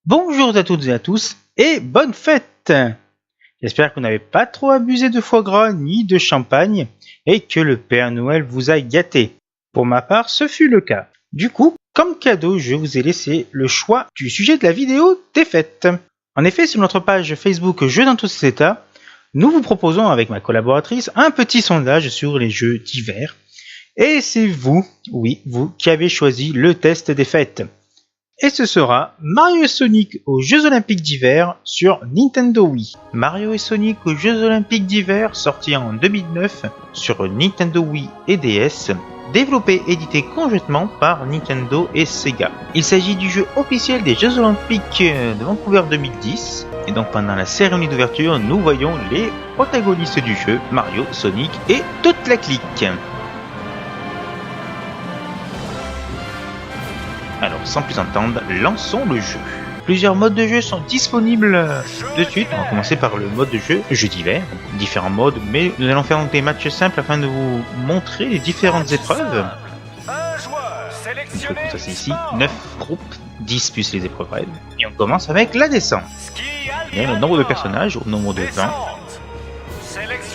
Bonjour à toutes et à tous et bonne fête. J'espère que vous n'avez pas trop abusé de foie gras ni de champagne et que le Père Noël vous a gâté. Pour ma part, ce fut le cas. Du coup, comme cadeau, je vous ai laissé le choix du sujet de la vidéo des fêtes. En effet, sur notre page Facebook Jeux dans tous ces états, nous vous proposons avec ma collaboratrice un petit sondage sur les jeux d'hiver. Et c'est vous, oui, vous, qui avez choisi le test des fêtes. Et ce sera Mario et Sonic aux Jeux Olympiques d'hiver sur Nintendo Wii. Mario et Sonic aux Jeux Olympiques d'hiver, sorti en 2009 sur Nintendo Wii et DS, développé et édité conjointement par Nintendo et Sega. Il s'agit du jeu officiel des Jeux Olympiques de Vancouver 2010. Et donc pendant la cérémonie d'ouverture, nous voyons les protagonistes du jeu, Mario, Sonic et toute la clique. Alors, sans plus entendre, lançons le jeu. Plusieurs modes de jeu sont disponibles de suite. On va commencer par le mode de jeu d'hiver. Différents modes, mais nous allons faire des matchs simples afin de vous montrer les différentes épreuves. Donc, ça c'est ici, 9 groupes, 10 plus les épreuves rêves. Et on commence avec la descente. Il y a le nombre de personnages au nombre de 20.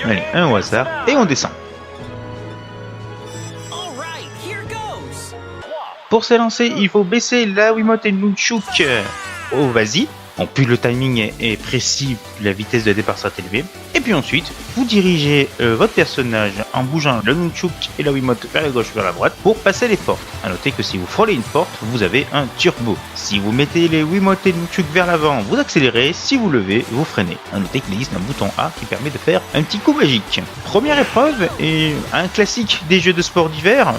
Allez, un au hasard, et on descend. Pour s'élancer, il faut baisser la Wiimote et le Nunchuk au vas-y. Plus le timing est précis, la vitesse de départ sera élevée. Et puis ensuite, vous dirigez votre personnage en bougeant le Nunchuk et la Wiimote vers la gauche ou vers la droite pour passer les portes. A noter que si vous frôlez une porte, vous avez un turbo. Si vous mettez les Wiimote et le Nunchuk vers l'avant, vous accélérez. Si vous levez, vous freinez. A noter qu'il existe un bouton A qui permet de faire un petit coup magique. Première épreuve est un classique des jeux de sport d'hiver.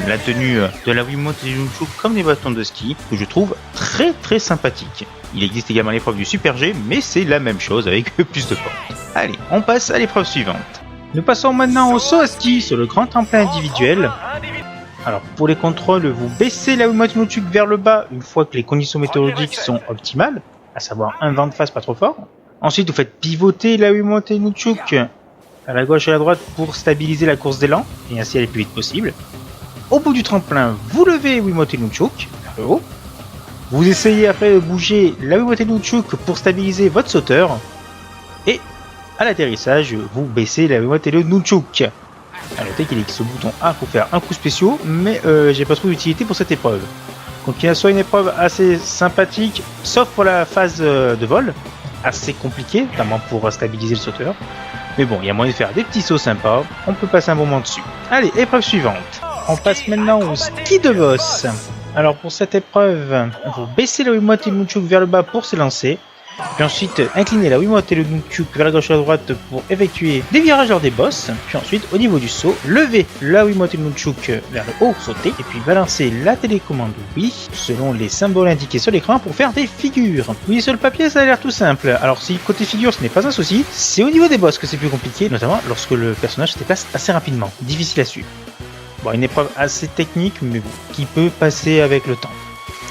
La tenue de la Wiimote et du Nunchuk comme des bâtons de ski que je trouve très sympathique. Il existe également l'épreuve du Super G, mais c'est la même chose avec plus de portes. Allez, on passe à l'épreuve suivante. Nous passons maintenant au saut à ski sur le grand tremplin individuel. Alors pour les contrôles, vous baissez la Wiimote Nunchuk vers le bas une fois que les conditions météorologiques sont optimales, à savoir un vent de face pas trop fort. Ensuite, vous faites pivoter la Wiimote Nunchuk à la gauche et à la droite pour stabiliser la course d'élan et ainsi aller le plus vite possible. Au bout du tremplin, vous levez Wiimote Nunchuk vers le haut. Vous essayez après de bouger la Wiimote Nunchuk pour stabiliser votre sauteur. Et à l'atterrissage, vous baissez la Wiimote et le Nunchuk. A noter qu'il existe ce bouton A pour faire un coup spécial, mais j'ai pas trop d'utilité pour cette épreuve. Donc il soit une épreuve assez sympathique, sauf pour la phase de vol, assez compliquée, notamment pour stabiliser le sauteur. Mais bon, il y a moyen de faire des petits sauts sympas, on peut passer un bon moment dessus. Allez, épreuve suivante. On passe maintenant au ski de boss. Alors pour cette épreuve, vous baissez la Wiimote et le Nunchuk vers le bas pour s'élancer. Puis ensuite, inclinez la Wiimote et le Nunchuk vers la gauche et la droite pour effectuer des virages lors des boss. Puis ensuite, au niveau du saut, levez la Wiimote et le Nunchuk vers le haut, sauter. Et puis balancez la télécommande Wii selon les symboles indiqués sur l'écran pour faire des figures. Oui, sur le papier, ça a l'air tout simple. Alors si côté figure, ce n'est pas un souci, c'est au niveau des boss que c'est plus compliqué, notamment lorsque le personnage se déplace assez rapidement. Difficile à suivre. Bon, une épreuve assez technique, mais bon, qui peut passer avec le temps.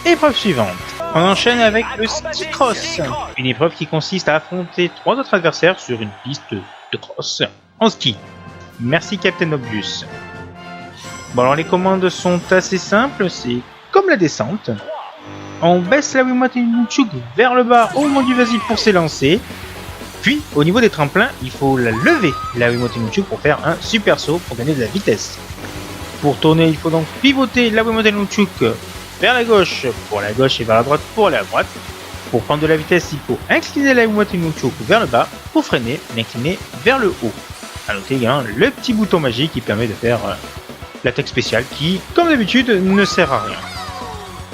Épreuve suivante. On enchaîne avec le ski cross. Une épreuve qui consiste à affronter 3 autres adversaires sur une piste de cross en ski. Merci Captain Obvious. Bon, alors les commandes sont assez simples, c'est comme la descente. On baisse la Wiimote et le Nunchuk vers le bas au moment du vas-y pour s'élancer. Puis, au niveau des tremplins, il faut la lever, la Wiimote et le Nunchuk, pour faire un super saut pour gagner de la vitesse. Pour tourner, il faut donc pivoter la Wiimote et le Nunchuk vers la gauche pour la gauche et vers la droite pour aller à droite. Pour prendre de la vitesse, il faut incliner la Wiimote et le Nunchuk vers le bas. Pour freiner, l'incliner vers le haut. A noter également le petit bouton magique qui permet de faire l'attaque spéciale qui, comme d'habitude, ne sert à rien.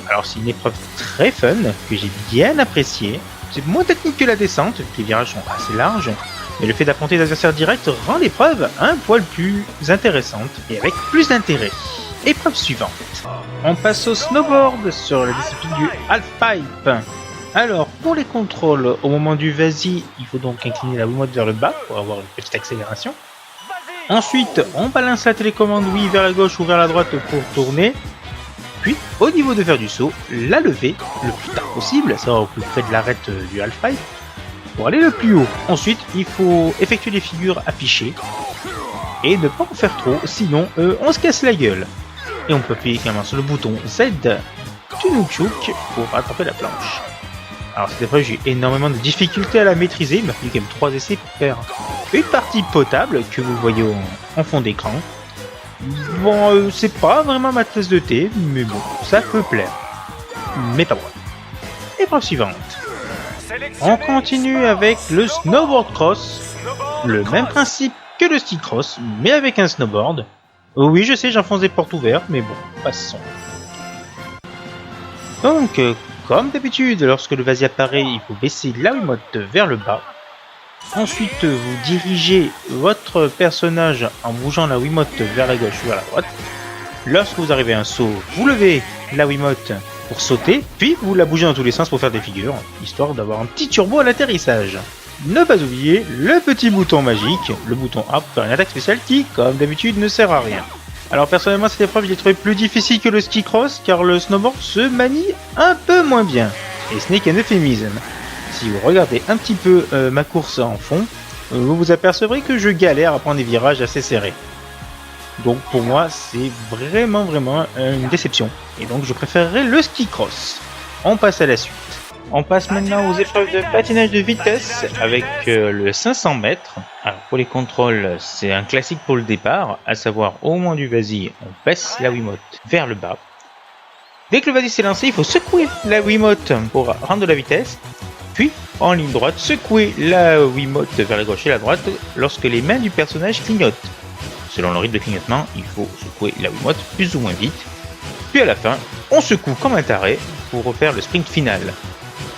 Alors c'est une épreuve très fun que j'ai bien appréciée. C'est moins technique que la descente, les virages sont assez larges. Mais le fait d'affronter des adversaires directs rend l'épreuve un poil plus intéressante et avec plus d'intérêt. Épreuve suivante. On passe au snowboard sur la discipline du halfpipe. Alors, pour les contrôles, au moment du vas-y, il faut donc incliner la Wiimote vers le bas pour avoir une petite accélération. Ensuite, on balance la télécommande Wii vers la gauche ou vers la droite pour tourner. Puis, au niveau de faire du saut, la lever le plus tard possible, ça va au plus près de l'arête du halfpipe, pour aller le plus haut. Ensuite, il faut effectuer les figures affichées et ne pas en faire trop, sinon on se casse la gueule. Et on peut appuyer également sur le bouton Z du Nunchuk pour rattraper la planche. Alors cette épreuve, j'ai eu énormément de difficultés à la maîtriser, il m'a fallu quand même 3 essais pour faire une partie potable que vous voyez en fond d'écran. Bon, c'est pas vraiment ma tasse de thé, mais bon, ça peut plaire. Mais pas moi. Épreuve suivante. On continue avec le snowboard cross. Le même principe que le ski cross, mais avec un snowboard. Oui, je sais, j'enfonce des portes ouvertes, mais bon, passons. Donc, comme d'habitude, lorsque le vasier apparaît, il faut baisser la Wiimote vers le bas. Ensuite, vous dirigez votre personnage en bougeant la Wiimote vers la gauche ou vers la droite. Lorsque vous arrivez à un saut, vous levez la Wiimote pour sauter, puis vous la bougez dans tous les sens pour faire des figures, histoire d'avoir un petit turbo à l'atterrissage. Ne pas oublier le petit bouton magique, le bouton A pour faire une attaque spéciale qui, comme d'habitude, ne sert à rien. Alors personnellement, cette épreuve, je l'ai trouvé plus difficile que le ski cross, car le snowboard se manie un peu moins bien. Et ce n'est qu'un euphémisme. Si vous regardez un petit peu ma course en fond, vous vous apercevrez que je galère à prendre des virages assez serrés. Donc pour moi, c'est vraiment une déception. Et donc je préférerais le ski cross. On passe à la suite. On passe maintenant aux épreuves de patinage de vitesse avec le 500 mètres. Alors pour les contrôles, c'est un classique pour le départ, à savoir au moment du vasier, on baisse la Wiimote vers le bas. Dès que le vasier s'est lancé, il faut secouer la Wiimote pour rendre de la vitesse. Puis, en ligne droite, secouer la Wiimote vers la gauche et la droite lorsque les mains du personnage clignotent. Selon le rythme de clignotement, il faut secouer la Wiimote plus ou moins vite. Puis à la fin, on secoue comme un taré pour refaire le sprint final.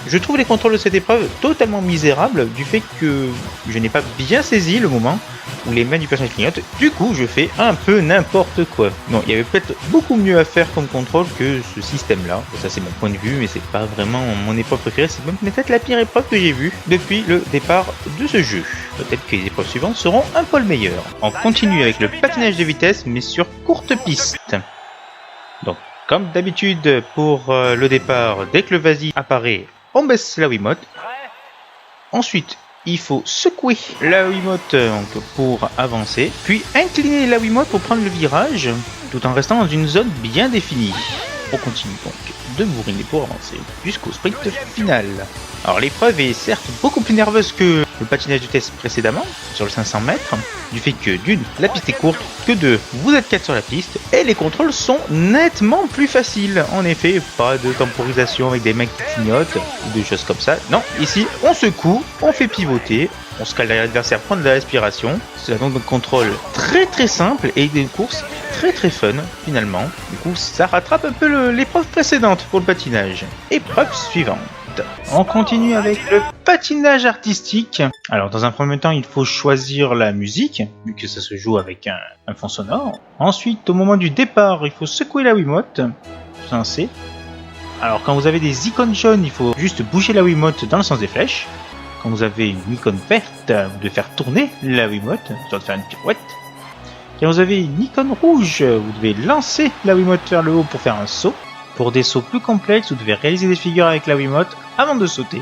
Je trouve les contrôles de cette épreuve totalement misérables du fait que je n'ai pas bien saisi le moment où les mains du personnage clignotent. Du coup, je fais un peu n'importe quoi. Non, il y avait peut-être beaucoup mieux à faire comme contrôle que ce système-là. Ça, c'est mon point de vue, mais c'est pas vraiment mon épreuve préférée. C'est même peut-être la pire épreuve que j'ai vue depuis le départ de ce jeu. Peut-être que les épreuves suivantes seront un poil meilleures. On continue avec le patinage de vitesse, mais sur courte piste. Donc, comme d'habitude pour le départ, dès que le vasier apparaît, on baisse la Wiimote. Ensuite, il faut secouer la Wiimote pour avancer, puis incliner la Wiimote pour prendre le virage, tout en restant dans une zone bien définie. On continue donc de bourriner pour avancer jusqu'au sprint final. Alors l'épreuve est certes beaucoup plus nerveuse que le patinage de test précédemment, sur le 500 mètres, du fait que d'une, la piste est courte, que deux, vous êtes 4 sur la piste, et les contrôles sont nettement plus faciles. En effet, pas de temporisation avec des mecs qui clignotent, ou des choses comme ça. Non, ici, on secoue, on fait pivoter, on se cale derrière l'adversaire, prendre de la respiration. C'est donc un contrôle très simple et des courses très fun finalement. Du coup, ça rattrape un peu l'épreuve précédente pour le patinage. Épreuve suivante. On continue avec le patinage artistique. Alors dans un premier temps, il faut choisir la musique, vu que ça se joue avec un fond sonore. Ensuite, au moment du départ, il faut secouer la Wiimote. C'est un C. Alors quand vous avez des icônes jaunes, il faut juste bouger la Wiimote dans le sens des flèches. Quand vous avez une icône verte, vous devez faire tourner la Wiimote, histoire de faire une pirouette. Quand vous avez une icône rouge, vous devez lancer la Wiimote vers le haut pour faire un saut. Pour des sauts plus complexes, vous devez réaliser des figures avec la Wiimote avant de sauter.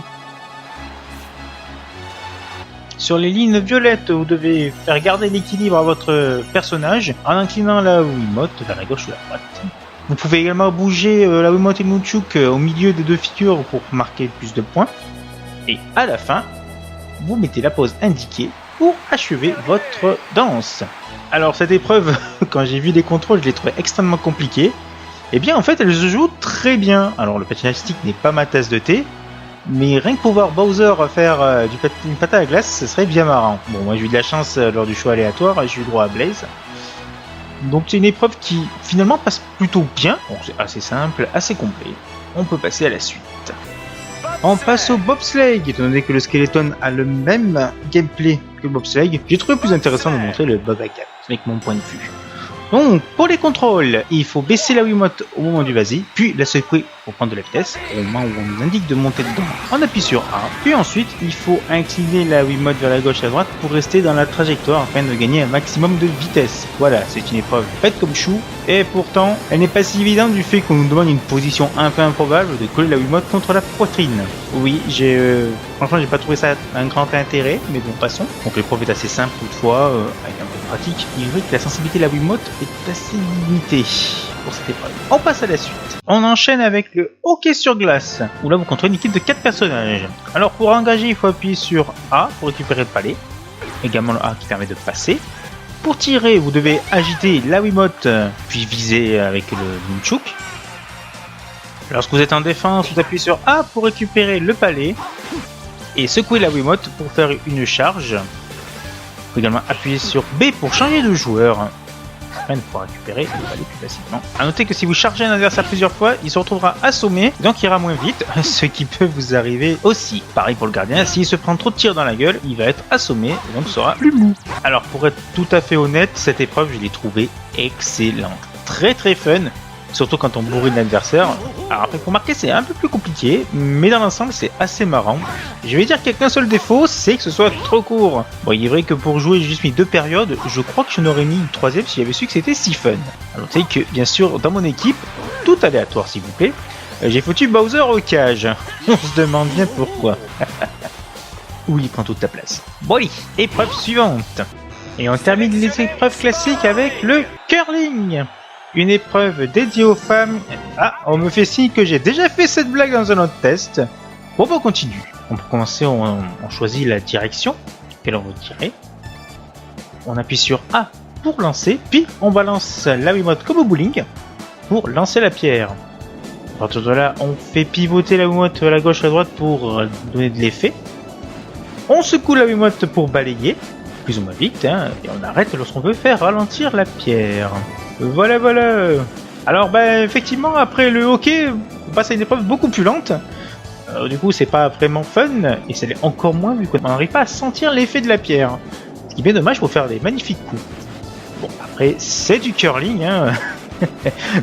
Sur les lignes violettes, vous devez faire garder l'équilibre à votre personnage en inclinant la Wiimote vers la gauche ou la droite. Vous pouvez également bouger la Wiimote et Nunchuk au milieu des deux figures pour marquer plus de points. Et à la fin, vous mettez la pause indiquée pour achever votre danse. Alors cette épreuve, quand j'ai vu les contrôles, je l'ai trouvée extrêmement compliquée. Et bien en fait, elle se joue très bien. Alors le patinage stick n'est pas ma tasse de thé, mais rien que pour voir Bowser faire une patate à glace, ce serait bien marrant. Bon, moi j'ai eu de la chance lors du choix aléatoire, j'ai eu droit à Blaze. Donc c'est une épreuve qui finalement passe plutôt bien. Bon, c'est assez simple, assez complet. On peut passer à la suite. On passe au bobsleigh, étant donné que le Skeleton a le même gameplay que le bobsleigh. J'ai trouvé plus intéressant de montrer le bob à cap, avec mon point de vue. Donc, pour les contrôles, il faut baisser la Wiimote au moment du vasier, puis la secouer pour prendre de la vitesse. Au moment où on nous indique de monter dedans, on appuie sur A. Puis ensuite, il faut incliner la Wiimote vers la gauche et à droite pour rester dans la trajectoire afin de gagner un maximum de vitesse. Voilà, c'est une épreuve faite comme chou, et pourtant, elle n'est pas si évidente du fait qu'on nous demande une position un peu improbable de coller la Wiimote contre la poitrine. Oui, franchement, j'ai pas trouvé ça un grand intérêt, mais bon, passons. Donc l'épreuve est assez simple toutefois, avec un peu de pratique. Il est vrai que la sensibilité de la Wiimote est assez limitée. pour cette épreuve. On passe à la suite. On enchaîne avec le hockey sur glace, où là vous contrôlez une équipe de 4 personnages. Alors pour engager, il faut appuyer sur A pour récupérer le palais, également le A qui permet de passer. Pour tirer, vous devez agiter la Wiimote, puis viser avec le nunchuk. Lorsque vous êtes en défense, vous appuyez sur A pour récupérer le palais et secouer la Wiimote pour faire une charge. Vous pouvez également appuyer sur B pour changer de joueur pour récupérer le palais plus facilement. A noter que si vous chargez un adversaire plusieurs fois, il se retrouvera assommé, donc il ira moins vite, ce qui peut vous arriver aussi. Pareil pour le gardien, s'il se prend trop de tirs dans la gueule, il va être assommé et donc sera plus mou. Alors pour être tout à fait honnête, cette épreuve je l'ai trouvée excellente, très fun. Surtout quand on bourrine l'adversaire. Alors après pour marquer c'est un peu plus compliqué, mais dans l'ensemble c'est assez marrant. Je vais dire qu'il n'y a qu'un seul défaut, c'est que ce soit trop court. Bon, il est vrai que pour jouer j'ai juste mis 2 périodes, je crois que je n'aurais mis une 3ème si j'avais su que c'était si fun. Alors notez que bien sûr dans mon équipe, tout aléatoire s'il vous plaît, j'ai foutu Bowser au cage. On se demande bien pourquoi. Où il prend toute ta place. Bon allez, épreuve suivante. Et on termine les épreuves classiques avec le curling. Une épreuve dédiée aux femmes. Ah, on me fait signe que j'ai déjà fait cette blague dans un autre test. Bon, on continue. Pour commencer, on choisit la direction qu'elle on veut tirer. On appuie sur A pour lancer, puis on balance la Wiimote comme au bowling pour lancer la pierre. À partir de là, on fait pivoter la Wiimote à la gauche à la droite pour donner de l'effet. On secoue la Wiimote pour balayer, plus ou moins vite, hein, et on arrête lorsqu'on veut faire ralentir la pierre. Voilà. Alors effectivement après le hockey, on passe à une épreuve beaucoup plus lente. Du coup c'est pas vraiment fun et ça l'est encore moins vu qu'on n'arrive pas à sentir l'effet de la pierre. Ce qui est bien dommage pour faire des magnifiques coups. Bon après c'est du curling, hein.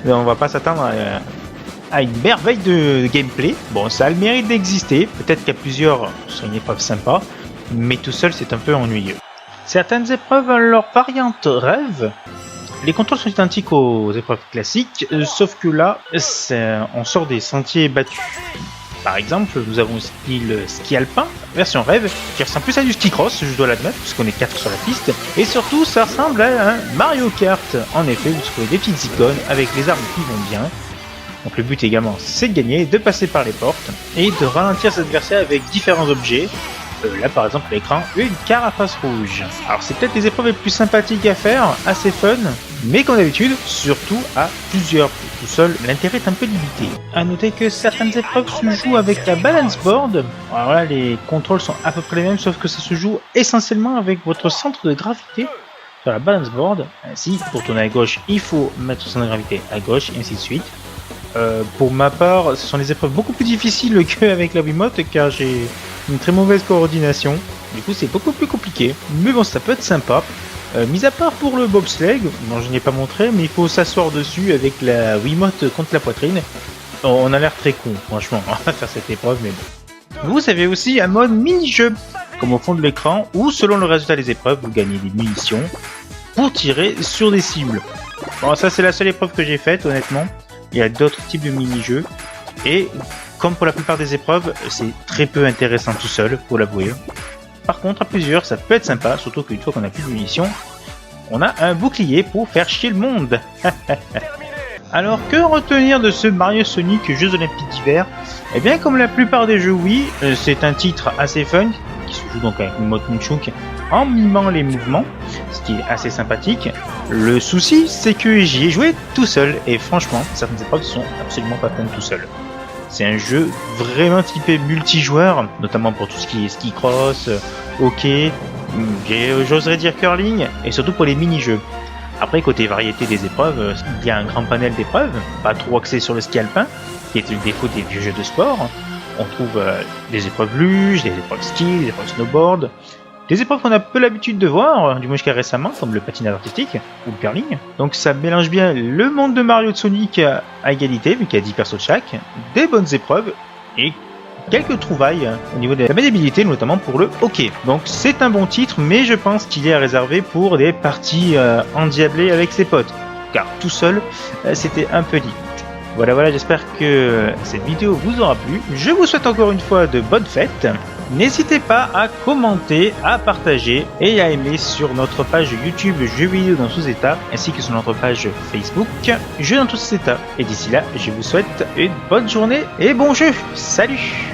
Mais on va pas s'attendre à une merveille de gameplay. Bon ça a le mérite d'exister, peut-être qu'à plusieurs c'est une épreuve sympa, mais tout seul c'est un peu ennuyeux. Certaines épreuves ont leur variante rêve. Les contrôles sont identiques aux épreuves classiques, sauf que là, on sort des sentiers battus. Par exemple, nous avons le ski alpin, version rêve, qui ressemble plus à du ski cross, je dois l'admettre, puisqu'on est 4 sur la piste. Et surtout, ça ressemble à un Mario Kart. En effet, vous trouvez des petites icônes avec les armes qui vont bien. Donc le but également, c'est de gagner, de passer par les portes, et de ralentir cet adversaire avec différents objets. Là par exemple l'écran, une carapace rouge. Alors c'est peut-être les épreuves les plus sympathiques à faire, assez fun, mais comme d'habitude, surtout à plusieurs. Tout seul, l'intérêt est un peu limité. A noter que certaines épreuves se jouent avec la balance board. Alors là les contrôles sont à peu près les mêmes, sauf que ça se joue essentiellement avec votre centre de gravité sur la balance board. Ainsi, pour tourner à gauche, il faut mettre son centre de gravité à gauche, et ainsi de suite. Pour ma part, ce sont des épreuves beaucoup plus difficiles qu'avec la Wiimote, car j'ai une très mauvaise coordination. Du coup, c'est beaucoup plus compliqué. Mais bon, ça peut être sympa. Mis à part pour le bobsleigh, non, je n'ai pas montré, mais il faut s'asseoir dessus avec la Wiimote contre la poitrine. On a l'air très con, franchement, on va faire cette épreuve, mais bon. Vous avez aussi un mode mini-jeu, comme au fond de l'écran, où selon le résultat des épreuves, vous gagnez des munitions pour tirer sur des cibles. Bon, ça c'est la seule épreuve que j'ai faite, honnêtement. Il y a d'autres types de mini-jeux, et comme pour la plupart des épreuves, c'est très peu intéressant tout seul, faut l'avouer. Par contre, à plusieurs, ça peut être sympa, surtout qu'une fois qu'on a plus de munitions, on a un bouclier pour faire chier le monde. Alors, que retenir de ce Mario Sonic Jeux Olympiques d'hiver? Eh bien, comme la plupart des jeux Wii, c'est un titre assez fun, qui se joue donc avec une mode nunchuk en mimant les mouvements, ce qui est assez sympathique. Le souci, c'est que j'y ai joué tout seul, et franchement, certaines épreuves sont absolument pas fun tout seul. C'est un jeu vraiment typé multijoueur, notamment pour tout ce qui est ski cross, hockey, j'oserais dire curling, et surtout pour les mini-jeux. Après, côté variété des épreuves, il y a un grand panel d'épreuves, pas trop axé sur le ski alpin, qui est le défaut des vieux jeux de sport. On trouve des épreuves luge, des épreuves ski, des épreuves snowboard, des épreuves qu'on a peu l'habitude de voir, du moins jusqu'à récemment, comme le patinage artistique ou le curling. Donc ça mélange bien le monde de Mario et de Sonic à égalité, vu qu'il y a 10 persos de chaque, des bonnes épreuves et quelques trouvailles au niveau de la maniabilité, notamment pour le hockey. Donc c'est un bon titre, mais je pense qu'il est à réserver pour des parties endiablées avec ses potes, car tout seul, c'était un peu limite. Voilà, j'espère que cette vidéo vous aura plu. Je vous souhaite encore une fois de bonnes fêtes. n'hésitez pas à commenter, à partager et à aimer sur notre page YouTube Jeux vidéo dans tous états, ainsi que sur notre page Facebook Jeux dans tous états. Et d'ici là, je vous souhaite une bonne journée et bon jeu. Salut!